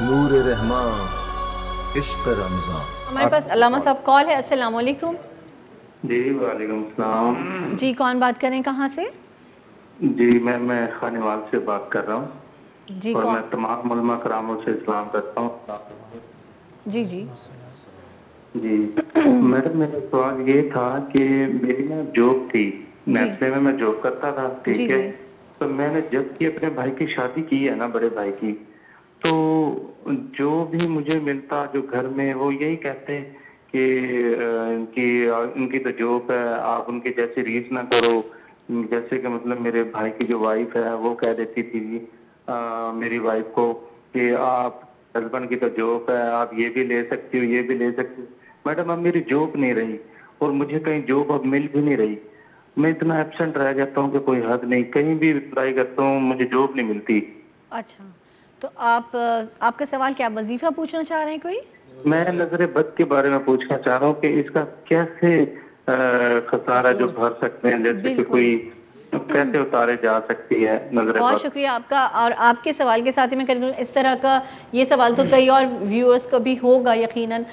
नूर रहमान इश्क रमजान। हमारे पास अल्लामा साहब कॉल है। अस्सलाम वालेकुम। जी वालेकुम सलाम। जी कौन बात कर रहे हैं, कहाँ से? जी मैं खानेवाल से बात कर रहा हूँ जी और कौन? मैं तमाम उलमा करामों से इस्लाम करता हूँ। जी जी जी मैडम, मेरा सवाल ये था कि मेरी ना जॉब थी, जी नेस्ले में मैं जॉब करता था, जी ठीक है। जी तो मैंने जब की अपने भाई की शादी की है ना, बड़े भाई की, तो जो भी मुझे मिलता जो घर में, वो यही कहते हैं कि इनकी तो जॉब है, आप उनकी जैसी रीस ना करो। जैसे कि मतलब मेरे भाई की जो वाइफ है वो कह देती थी मेरी वाइफ को कि आप हस्बैंड की तो जॉब है, आप ये भी ले सकती हो, ये भी ले सकती हो। मैडम अब मेरी जॉब नहीं रही और मुझे कहीं जॉब अब मिल भी नहीं रही। मैं इतना एब्सेंट रह जाता हूँ कि कोई हद नहीं, कहीं भी अप्लाई करता हूँ मुझे जॉब नहीं मिलती। अच्छा, तो आपका सवाल क्या, वजीफ़ा पूछना चाह रहे हैं कोई? मैं नजर बद के बारे में पूछना चाह रहा हूँ कि इसका कैसे खसारा जो भर सकते हैं, जैसे कि बिल्कुल, कोई कैसे उतारे जा सकती है नजर बहुत बद। शुक्रिया आपका। और आपके सवाल के साथ ही मैं कर दूँ, इस तरह का ये सवाल तो कई और व्यूअर्स को भी होगा यकीनन।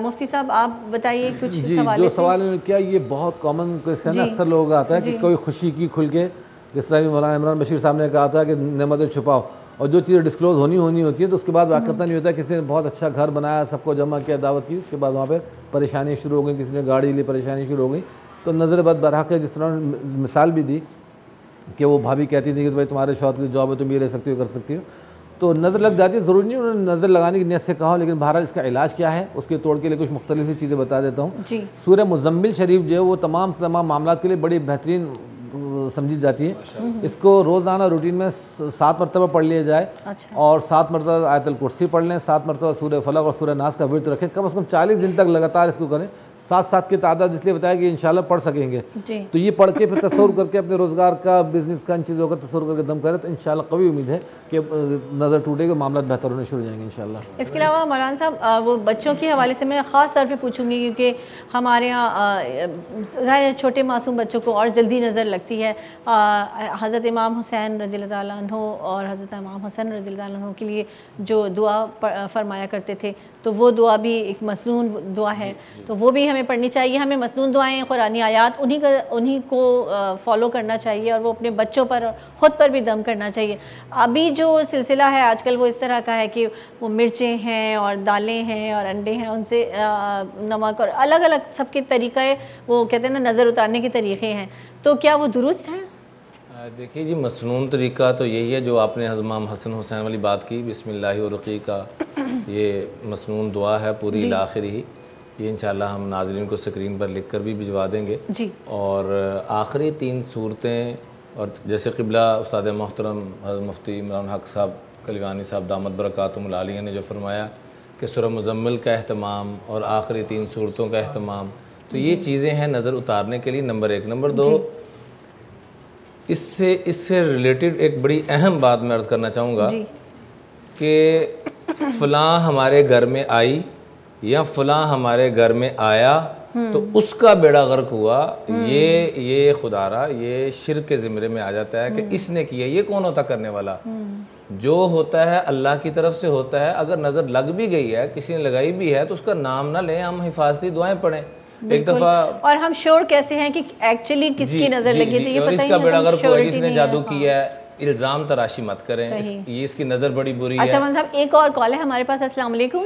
मुफ्ती साहब आप बताइए कुछ जी, सवाल जो सवाल इन्होंने किया ये बहुत कॉमन क्वेश्चन है, अक्सर लोगों का आता है कि कोई खुशी की खुल के, जिस तरह मौलाना इमरान बशीर साहब ने कहा था कि नेमतें छुपाओ, और जो चीज़ें डिस्क्लोज होनी होती है तो उसके बाद वाक़ता नहीं होता। किसी ने बहुत अच्छा घर बनाया, सबको जमा किया, दावत की, उसके बाद वहाँ पे परेशानी शुरू हो गई, किसी ने गाड़ी ली, परेशानी शुरू हो गई। तो नज़र बद बरहक़ है, जिस तरह मिसाल भी दी कि वो भाभी कहती थी कि भाई तुम्हारे शौहर की जॉब है, तुम ये ले सकती हो, कर सकती हो, तो नज़र लग जाती है। ज़रूरी नहीं उन्होंने नज़र लगाने की नीयत से कहा हो, लेकिन बहरहाल इसका इलाज क्या है उसके तोड़ के लिए कुछ मुख्तलिफ चीज़ें बता देता हूँ। सूरह मुज़म्मिल शरीफ जो है वो तमाम मामला के लिए बड़ी बेहतरीन समझी जाती है। इसको रोज़ाना रूटीन में 7 मरतबा पढ़ लिया जाए। अच्छा। और 7 मरतबा आयतुल कुर्सी पढ़ लें, 7 मरतबा सूरह फलक और सूरह नास का विर्द रखें, कम से कम 40 दिन तक लगातार इसको करें। 7 की तादाद इसलिए बताया कि इंशाल्लाह पढ़ सकेंगे। तो ये पढ़ के फिर तसव्वुर करके अपने रोज़गार का, बिज़नेस का, इन चीज़ों का तसव्वुर करके दम करें तो इंशाल्लाह कभी उम्मीद है कि नज़र टूटेगी, मामला बेहतर होने शुरू हो जाएंगे इंशाल्लाह। इसके अलावा मौलाना साहब वो बच्चों के हवाले से मैं ख़ास तौर पे पूछूंगी, क्योंकि हमारे यहाँ छोटे मासूम बच्चों को और जल्दी नज़र लगती है। हज़रत इमाम हुसैन रज़ियल्लाहु ताला अन्हु और हज़रत इमाम हसन रज़ियल्लाहु ताला अन्हु के लिए जो दुआ फरमाया करते थे, तो वो दुआ भी एक मसनून दुआ है, तो वो भी हमें पढ़नी चाहिए। हमें मसनून दुआएं, कुरानी आयात, उन्हीं को फॉलो करना चाहिए और वो अपने बच्चों पर, ख़ुद पर भी दम करना चाहिए। अभी जो सिलसिला है आजकल वो इस तरह का है कि वो मिर्चें हैं और दालें हैं और अंडे हैं, उनसे नमक और अलग अलग सबके तरीक़े, वो कहते हैं ना, नज़र उतारने के तरीक़े हैं, तो क्या वो दुरुस्त हैं? देखिए जी, मसनून तरीक़ा तो यही है जो आपने इमाम हसन हुसैन वाली बात की, बिस्मिल्लाहि व रुक़ी का ये मसनून दुआ है पूरी इला आखिरी ही। ये इंशाल्लाह हम नाज़रीन को स्क्रीन पर लिख कर भी भिजवा देंगे जी। और आखिरी 3 सूरतें, और जैसे क़िबला उस्ताद मोहतरम मुफ्ती इमरान हक साहब कलगानी साहब दामत बरकातुहुल आलिया ने जो फरमाया कि सूरह मुज़म्मिल का अहतमाम और आखिरी 3 सूरतों का अहतमाम, तो ये चीज़ें हैं नज़र उतारने के लिए नंबर 1। नंबर 2, इससे रिलेटेड एक बड़ी अहम बात मैं अर्ज़ करना चाहूँगा कि फ़लाँ हमारे घर में आई या फ़लाँ हमारे घर में आया तो उसका बेड़ा गर्क हुआ, ये खुदारा, ये शिर्क के ज़िम्रे में आ जाता है कि इसने किया। ये कौन होता करने वाला? जो होता है अल्लाह की तरफ से होता है। अगर नज़र लग भी गई है, किसी ने लगाई भी है, तो उसका नाम ना लें, हम हिफाजती दुआएं पढ़ें एक दफ़ा। और हम श्योर कैसे हैं कि एक्चुअली किसकी नज़र लगी थी? ये पता ही इसका बेड़ा गर्क हुआ जिसने जादू किया है। इल्ज़ाम तराशी मत करें, ये इसकी नज़र बड़ी बुरी है। अच्छा साहब, एक और कॉल है हमारे पास। अस्सलाम वालेकुम।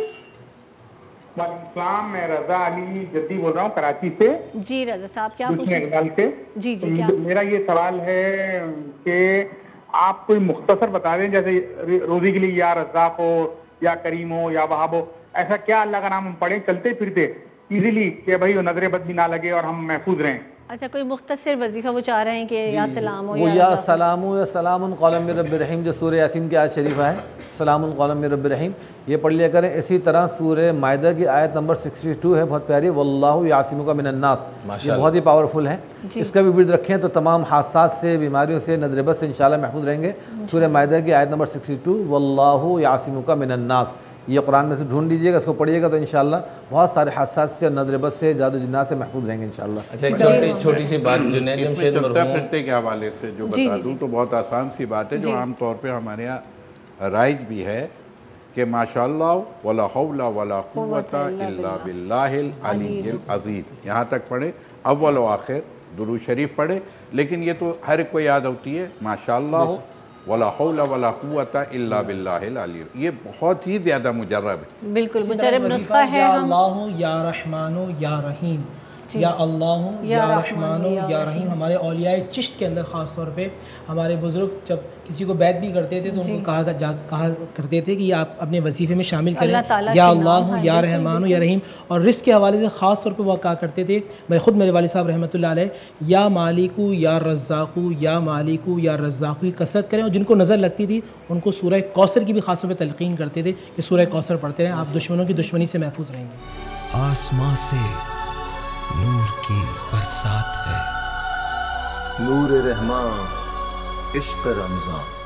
वालेकुम, मैं रज़ा अली जद्दी बोल रहा हूँ कराची से। जी रज़ा साहब, क्या पूछना से? जी जी, क्या? मेरा ये सवाल है कि आप कोई मुख्तसर बता दें, जैसे रोज़ी के लिए या रज़्ज़ाक़ हो या करीम हो या वहाब हो, ऐसा क्या अल्लाह का नाम हम पढ़ें चलते फिरते इजीली कि भाई वो नजर बद भी ना लगे और हम महफूज रहें? अच्छा, कोई मुख्तसर वजीफा वो चाह रहे हैं कि या सलाम हो या सलाम या सलामुन क़ौलन मिर रब्बिर रहीम, जो सूरह यासीन की आयत शरीफा है, सलामुन क़ौलन मिर रब्बिर रहीम, ये पढ़ लिया करें। इसी तरह सूरह माइदा की आयत नंबर 62 है, बहुत प्यारी, वल्लाहु यासिमुका मिनन नास, ये बहुत ही पावरफुल है। इसका भी विर्द रखें तो तमाम हादसात से, बीमारियों से, नजर बद से इंशाल्लाह महफूज रहेंगे। सूरह माइदा की आयत नंबर 62, वल्लाहु यासिमुका मिनन नास, ये कुरान में से ढूंढ लीजिएगा, इसको पढ़िएगा तो इंशाल्लाह बहुत सारे हादसात से, नजर बद से, जादू जिन्नात से महफूज रहेंगे इंशाल्लाह। अच्छा, एक छोटी सी बात जुनैद जमशेद मरहूम फिरते के हवाले से जो बता दूं तो बहुत आसान सी बात है, जो आम तौर पे हमारे यहाँ राइज भी है کہ ماشاءاللہ ولا حول ولا قوت الا باللہ العلی العظیم یہاں تک پڑھیں، اول و آخر درود شریف پڑھے، لیکن یہ تو ہر ایک کو یاد ہوتی ہے ماشاءاللہ ولا حول ولا قوت الا باللہ العلی، یہ بہت ہی زیادہ مجرب ہے، بالکل مجرب نسخہ ہے۔ یا اللہ یا رحمان یا رحیم، یا اللہ یا رحمان یا رحیم ہمارے اولیاء چشت کے اندر خاص طور پہ ہمارے بزرگ جب کسی کو بیعت بھی کرتے تھے تو ان کو کہا کرتے تھے کہ یہ آپ اپنے وظیفے میں شامل کریں، یا اللہ یا رحمان یا رحیم۔ اور رزق کے حوالے سے خاص طور پہ وہ کہا کرتے تھے، خود میرے والد صاحب رحمۃ اللہ علیہ، یا مالکو یا رزاقو یا مالکو یا رزاقو کی کثرت کریں، اور جن کو نظر لگتی تھی ان کو سورہ کوثر کی بھی خاص طور پہ تلقین کرتے تھے کہ سورہ کوثر پڑھتے رہیں، آپ دشمنوں کی دشمنی سے محفوظ رہیں گے۔ آسمان سے نور کی برسات ہے، نور رحمان عشق رمضان۔